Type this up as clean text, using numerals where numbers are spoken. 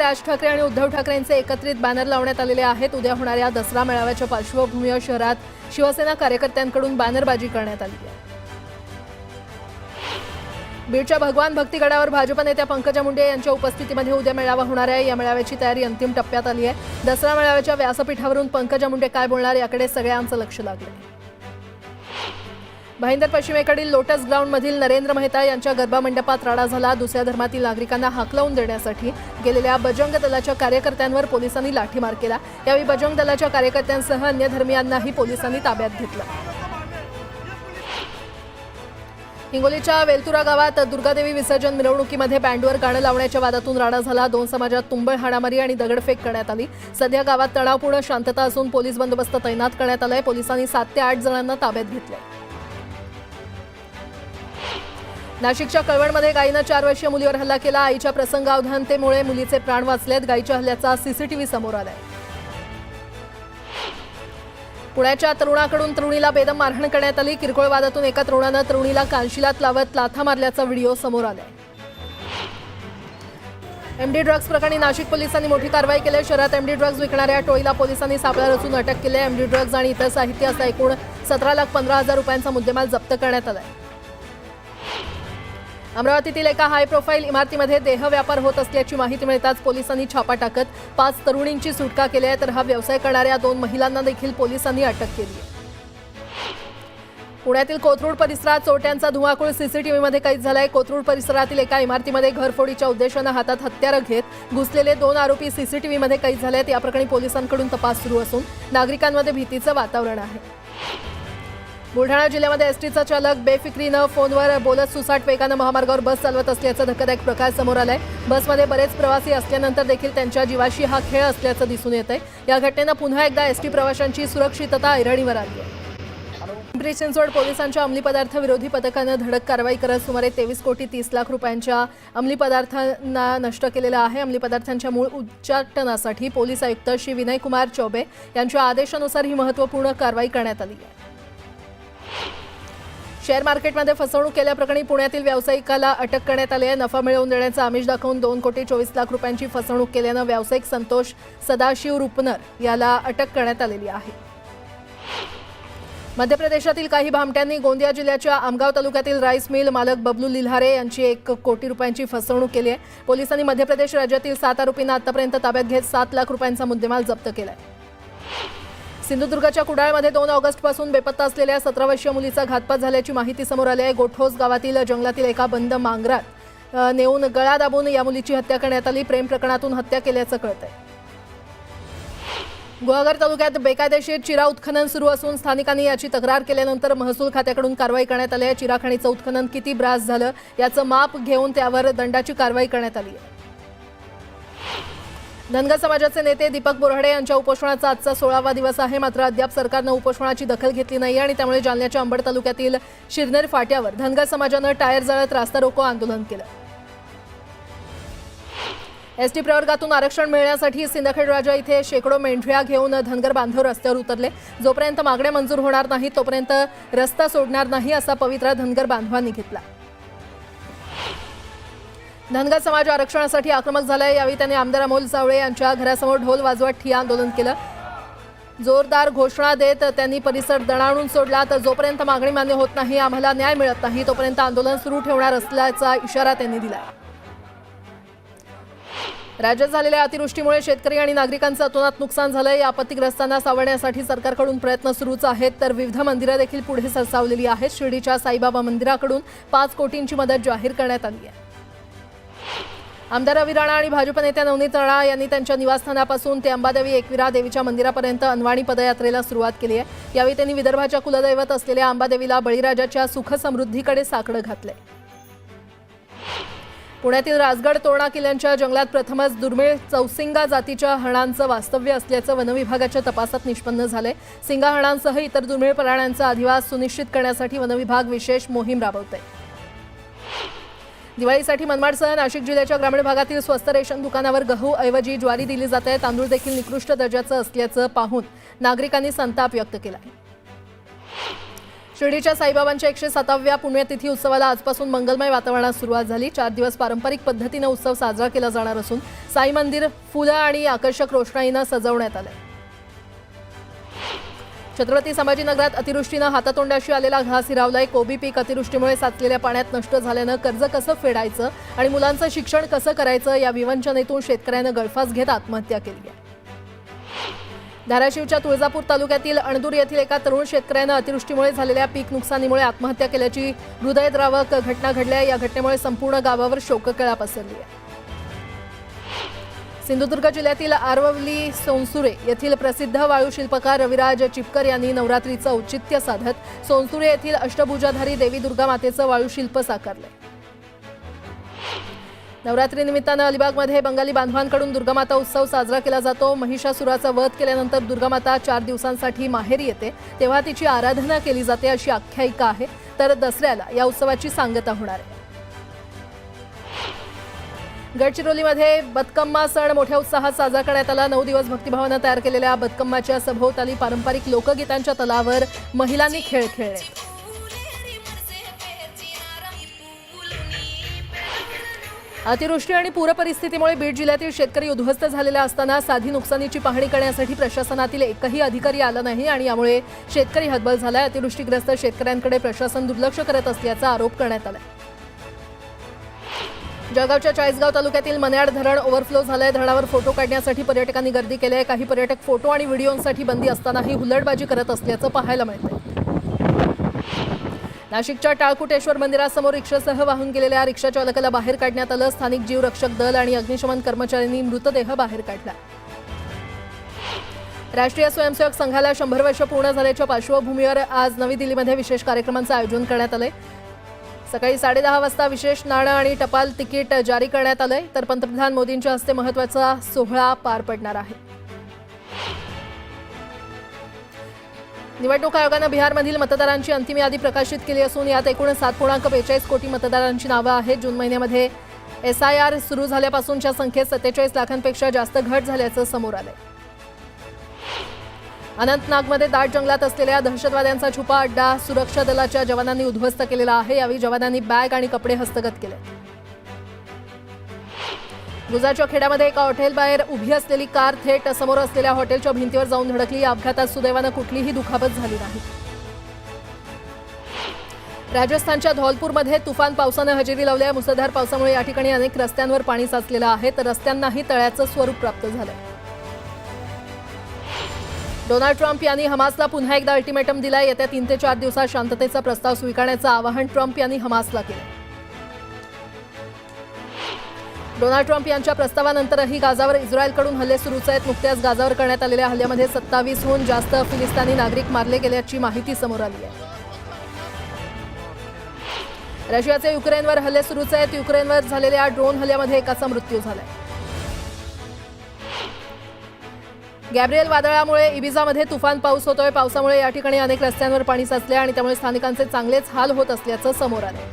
राज ठाकरे आणि उद्धव ठाकरेंचे एकत्रित बॅनर लावण्यात आलेले आहेत। उद्या होणाऱ्या दसरा मेळाव्याच्या पार्श्वभूमीवर शहरात शिवसेना कार्यकर्त्यांकडून बॅनरबाजी करण्यात आली आहे। बीडच्या भगवान भक्तिगडावर भाजप नेत्या पंकजा मुंडे यांच्या उपस्थितीमध्ये उद्या मेळावा होणार आहे। या मेळाव्याची तयारी अंतिम टप्प्यात आली आहे। दसरा मेळाव्याच्या व्यासपीठावरून पंकजा मुंडे काय बोलणार याकडे सगळ्यांचं लक्ष लागलं आहे। भाईंदर पश्चिमेकडील लोटस ग्राउंडमधील नरेंद्र मेहता यांच्या गरबा मंडपात राडा झाला। दुसऱ्या धर्मातील नागरिकांना हाकलवून देण्यासाठी गेलेल्या बजरंग दलाच्या कार्यकर्त्यांवर पोलिसांनी लाठीमार केला। यावेळी बजरंग दलाच्या कार्यकर्त्यांसह अन्य धर्मीयांनाही पोलिसांनी ताब्यात घेतलं। हिंगोलीच्या वेलतुरा गावात दुर्गादेवी विसर्जन मिरवणुकीमध्ये बँडवर गाणं लावण्याच्या वादातून राडा झाला। दोन समाजात तुंबळ हाणामारी आणि दगडफेक करण्यात आली। सध्या गावात तणावपूर्ण शांतता असून पोलीस बंदोबस्त तैनात करण्यात आलाय। पोलिसांनी 7 ते 8 जणांना ताब्यात घेतले। नाशिकच्या कळवणमध्ये गायीनं 4 वर्षीय मुलीवर हल्ला केला। आईच्या प्रसंगावधानतेमुळे मुलीचे प्राण वाचलेत। गायीच्या हल्ल्याचा सीसीटीव्ही समोर आलाय। पुण्याच्या तरुणाकडून तरुणीला बेदम मारहाण करण्यात आली। किरकोळ वादातून एका तरुणानं तरुणीला कानशिलात लावत लाथा मारल्याचा व्हिडिओ समोर आलाय। एमडी ड्रग्ज प्रकरणी नाशिक पोलिसांनी मोठी कारवाई केली। शहरात एमडी ड्रग्ज विकणाऱ्या टोळीला पोलिसांनी सापळा रचून अटक केली। एमडी ड्रग्ज आणि इतर साहित्य असा एकूण 17,15,000 रुपयांचा मुद्देमाल जप्त करण्यात आलाय। अमरावतीतील एका हाय प्रोफाईल इमारतीमध्ये देहव्यापार होत असल्याची माहिती मिळताच पोलिसांनी छापा टाकत 5 तरुणींची सुटका केली आहे। तर हा व्यवसाय करणाऱ्या 2 महिलांना देखील पोलिसांनी अटक केली आहे। पुण्यातील कोथरूड परिसरात चोरट्यांचा धुमाकूळ सीसीटीव्हीमध्ये कैद झालाय। कोथरूड परिसरातील एका इमारतीमध्ये घरफोडीच्या उद्देशाने हातात हत्यारं घेत घुसलेले 2 आरोपी सीसीटीव्हीमध्ये कैद झालेत। या प्रकरणी पोलिसांकडून तपास सुरू असून नागरिकांमध्ये भीतीचं वातावरण आहे। बुलढाणा जिल्ह्यामध्ये एसटीचा चालक बेफिक्रीनं फोनवर बोलत सुसाट वेगानं महामार्गावर बस चालवत असल्याचा धक्कादायक प्रकार समोर आलाय। बसमध्ये बरेच प्रवासी असल्यानंतर देखील त्यांच्या जीवाशी हा खेळ असल्याचं दिसून येत आहे। या घटनेनं पुन्हा एकदा एसटी प्रवाशांची सुरक्षितता ऐरणीवर आली आहे। पिंपरी चिंचवड पोलिसांच्या अंमली पदार्थ विरोधी पथकानं धडक कारवाई करत सुमारे 23 कोटी 30 लाख रुपयांच्या अंमली पदार्थांना नष्ट केलेलं आहे। अंमली पदार्थांच्या मूळ उच्चाटनासाठी पोलीस आयुक्त श्री विनयकुमार चौबे यांच्या आदेशानुसार ही महत्त्वपूर्ण कारवाई करण्यात आली आहे। शेअर मार्केटमध्ये फसवणूक केल्याप्रकरणी पुण्यातील व्यावसायिकाला अटक करण्यात आली आहे। नफा मिळवून देण्याचं आमिष दाखवून 2 कोटी 24 लाख रुपयांची फसवणूक केल्यानं व्यावसायिक संतोष सदाशिव रुपनर याला अटक करण्यात आलेली आहे। मध्य प्रदेशातील काही भामट्यांनी गोंदिया जिल्ह्याच्या आमगाव तालुक्यातील राईस मिल मालक बबलू लिल्हारे यांची 1 कोटी रुपयांची फसवणूक केली आहे। पोलिसांनी मध्य प्रदेश राज्यातील 7 आरोपींना आतापर्यंत ताब्यात घेत 7 लाख रुपयांचा मुद्देमाल जप्त केलाय। सिंधुदुर्गच्या कुडाळमध्ये 2 ऑगस्टपासून बेपत्ता असलेल्या 17 वर्षीय मुलीचा घातपात झाल्याची माहिती समोर आली आहे। गोठोस गावातील जंगलातील एका बंद मांगरात नेऊन गळा दाबून या मुलीची हत्या करण्यात आली। प्रेम प्रकरणातून हत्या केल्याचं कळतंय। गुहागर तालुक्यात बेकायदेशीर चिरा उत्खनन सुरू असून स्थानिकांनी याची तक्रार केल्यानंतर महसूल खात्याकडून कारवाई करण्यात आली आहे। चिराखाणीचं उत्खनन किती ब्रास झालं याचं माप घेऊन त्यावर दंडाची कारवाई करण्यात आली आहे। धनगर समाजाचे नेते दीपक बोराडे यांच्या उपोषणाचा आजचा 16वा दिवस आहे। मात्र अद्याप सरकारनं उपोषणाची दखल घेतली नाही आणि त्यामुळे जालन्याच्या अंबड तालुक्यातील शिरनेर फाट्यावर धनगर समाजानं टायर जाळत रास्ता रोको आंदोलन केलं। एसटी प्रवर्गातून आरक्षण मिळण्यासाठी सिंदखेड राजा इथे शेकडो मेंढऱ्या घेऊन धनगर बांधव रस्त्यावर उतरले। जोपर्यंत मागण्या मंजूर होणार नाही तोपर्यंत रस्ता सोडणार नाही असा पवित्रा धनगर बांधवांनी घेतला। धनगर समाज आरक्षणासाठी आक्रमक झालाय। यावेळी त्यांनी आमदार अमोल सावळे यांच्या घरासमोर ढोल वाजवत ठिय्या आंदोलन केलं। जोरदार घोषणा देत त्यांनी परिसर दणाणून सोडला। तर जोपर्यंत मागणी मान्य होत नाही, आम्हाला न्याय मिळत नाही तोपर्यंत आंदोलन सुरू ठेवणार असल्याचा इशारा त्यांनी दिला। राज्यात झालेल्या अतिवृष्टीमुळे शेतकरी आणि नागरिकांचं अतोनात नुकसान झालंय। या आपत्तीग्रस्तांना सावरण्यासाठी सरकारकडून प्रयत्न सुरूच आहेत। तर विविध मंदिरं देखील पुढे सरसावलेली आहेत। शिर्डीच्या साईबाबा मंदिराकडून 5 कोटींची मदत जाहीर करण्यात आली आहे। आमदार रवी राणा आणि भाजप नेत्या नवनीत राणा यांनी त्यांच्या निवासस्थानापासून ते अंबादेवी एकविरा देवीच्या मंदिरापर्यंत अनवाणी पदयात्रेला सुरुवात केली आहे। यावेळी त्यांनी विदर्भाच्या कुलदैवत असलेल्या अंबादेवीला बळीराजाच्या सुख समृद्धीकडे साकडं घातलंय। पुण्यातील राजगड तोरणा किल्ल्यांच्या जंगलात प्रथमच दुर्मिळ चौसिंगा जातीच्या हरणांचं वास्तव्य असल्याचं वनविभागाच्या तपासात निष्पन्न झालंय। सिंगा हरणांसह इतर दुर्मिळ प्राण्यांचा अधिवास सुनिश्चित करण्यासाठी वनविभाग विशेष मोहीम राबवतोय। दिवाळीसाठी मनमाडसह नाशिक जिल्ह्याच्या ग्रामीण भागातील स्वस्त रेशन दुकानावर गहू ऐवजी ज्वारी दिली जाते। तांदूळ देखील निकृष्ट दर्जाचं असल्याचं पाहून नागरिकांनी संताप व्यक्त केला आहे। शिर्डीच्या साईबाबांच्या 107व्या पुण्यतिथी उत्सवाला आजपासून मंगलमय वातावरणात सुरुवात झाली। 4 दिवस पारंपरिक पद्धतीने उत्सव साजरा केला जाणार असून साई मंदिर फुलं आणि आकर्षक रोषणाईने सजवण्यात आले। छत्रपती संभाजीनगरात अतिवृष्टीने हातातोंडाशी आलेला घास हिरावलाय। कोबी पीक अतिवृष्टीमुळे साचलेल्या पाण्यात नष्ट झाल्याने कर्ज कसं फेडायचं आणि मुलांचं शिक्षण कसं करायचं या विवंचनेतून शेतकऱ्याने गळफास घेत आत्महत्या केली आहे। धाराशिवच्या तुळजापूर तालुक्यातील अणदूर येथील एका तरुण शेतकऱ्याने अतिवृष्टीमुळे झालेल्या पीक नुकसानीमुळे आत्महत्या केल्याची हृदयद्रावक घटना घडली आहे। या घटनेमुळे संपूर्ण गावावर शोककळा पसरली आहे। सिंधुदुर्ग जिल्ह्यातील आरवली सोनसुरे येथील प्रसिद्ध वाळू शिल्पकार रविराज चिपकर यांनी नवरात्रीचं औचित्य साधत सोनसुरे येथील अष्टभुजाधारी देवी दुर्गा मातेचं वाळू शिल्प साकारले। नवरात्री निमित्तानं अलिबागमध्ये बंगाली बांधवांकडून दुर्गामाता उत्सव साजरा केला जातो। महिषासुराचा वध केल्यानंतर दुर्गामाता 4 दिवसांसाठी माहेरी येते, तेव्हा तिची आराधना केली जाते अशी आख्यायिका आहे। तर दसऱ्याला या उत्सवाची सांगता होणार आहे। गडचिरोलीमध्ये बदकम्मा सण मोठ्या उत्साहात साजरा करण्यात आला। 9 दिवस भक्तिभावानं तयार केलेल्या बदकम्माच्या सभोवताली पारंपरिक लोकगीतांच्या तलावर महिलांनी खेळ खेळले। अतिवृष्टी आणि पूरपरिस्थितीमुळे बीड जिल्ह्यातील शेतकरी उद्ध्वस्त झालेला असताना साधी नुकसानीची पाहणी करण्यासाठी प्रशासनातील एकही अधिकारी आला नाही आणि यामुळे शेतकरी हतबल झालाय। अतिवृष्टीग्रस्त शेतकऱ्यांकडे प्रशासन दुर्लक्ष करत असल्याचा आरोप करण्यात आला। जळगावच्या चाळीसगाव तालुक्यातील मन्याड धरण ओव्हरफ्लो झालंय। धरणावर फोटो काढण्यासाठी पर्यटकांनी गर्दी केली आहे। काही पर्यटक फोटो आणि व्हिडिओसाठी बंदी असतानाही हुल्लडबाजी करत असल्याचं पाहायला मिळतंय। नाशिकच्या टाळकुटेश्वर मंदिरासमोर रिक्षासह वाहून गेलेल्या रिक्षा चालकाला बाहेर काढण्यात आलं। स्थानिक जीवरक्षक दल आणि अग्निशमन कर्मचाऱ्यांनी मृतदेह बाहेर काढला। राष्ट्रीय स्वयंसेवक संघाला 100 वर्ष पूर्ण झाल्याच्या पार्श्वभूमीवर आज नवी दिल्लीमध्ये विशेष कार्यक्रमांचं आयोजन करण्यात आलंय। सकाळी 10:30 वाजता विशेष नाणं आणि टपाल तिकीट जारी करण्यात आलंय, तर पंतप्रधान मोदींच्या हस्ते महत्त्वाचा सोहळा पार पडणार आहे। निवडणूक आयोगानं बिहारमधील मतदारांची अंतिम यादी प्रकाशित केली असून यात एकूण 7.42 कोटी मतदारांची नावं आहेत। जून महिन्यामध्ये SIR सुरू झाल्यापासूनच्या संख्येत 47 लाखांपेक्षा जास्त घट झाल्याचं समोर आलंय। अनंतनागमध्ये दाट जंगलात असलेल्या दहशतवाद्यांचा छुपा अड्डा सुरक्षा दलाच्या जवानांनी उद्ध्वस्त केलेला आहे। यावेळी जवानांनी बॅग आणि कपडे हस्तगत केले। गुजरातच्या खेड्यामध्ये एका हॉटेलबाहेर उभी असलेली कार थेट समोर असलेल्या हॉटेलच्या भिंतीवर जाऊन धडकली। या अपघातात सुदैवानं कुठलीही दुखापत झाली नाही। राजस्थानच्या धौलपूरमध्ये तुफान पावसानं हजेरी लावली आहे। मुसळधार पावसामुळे या ठिकाणी अनेक रस्त्यांवर पाणी साचलेलं आहे, तर रस्त्यांनाही तळ्याचं स्वरूप प्राप्त झालंय। डोनाल्ड ट्रम्प यांनी हमासला पुन्हा एकदा अल्टिमेटम दिलाय। येत्या 3 ते 4 दिवसात शांततेचा प्रस्ताव स्वीकारण्याचं आवाहन ट्रम्प यांनी हमासला केलं। डोनाल्ड ट्रम्प यांच्या प्रस्तावानंतरही गाझावर इस्रायलकडून हल्ले सुरूच आहेत। नुकत्याच गाझावर करण्यात आलेल्या हल्ल्यामध्ये 27हून जास्त फिलिस्तीनी नागरिक मारले गेल्याची माहिती समोर आली आहे। रशियाचे युक्रेनवर हल्ले सुरूच आहेत। युक्रेनवर झालेल्या ड्रोन हल्ल्यामध्ये एकाचा मृत्यू झालाय। गॅब्रिएल वादळामुळे इबिजामध्ये तुफान पाऊस होतोय। पावसामुळे या ठिकाणी अनेक रस्त्यांवर पाणी साचले आणि त्यामुळे स्थानिकांचे चांगलेच हाल होत असल्याचं समोर आलंय।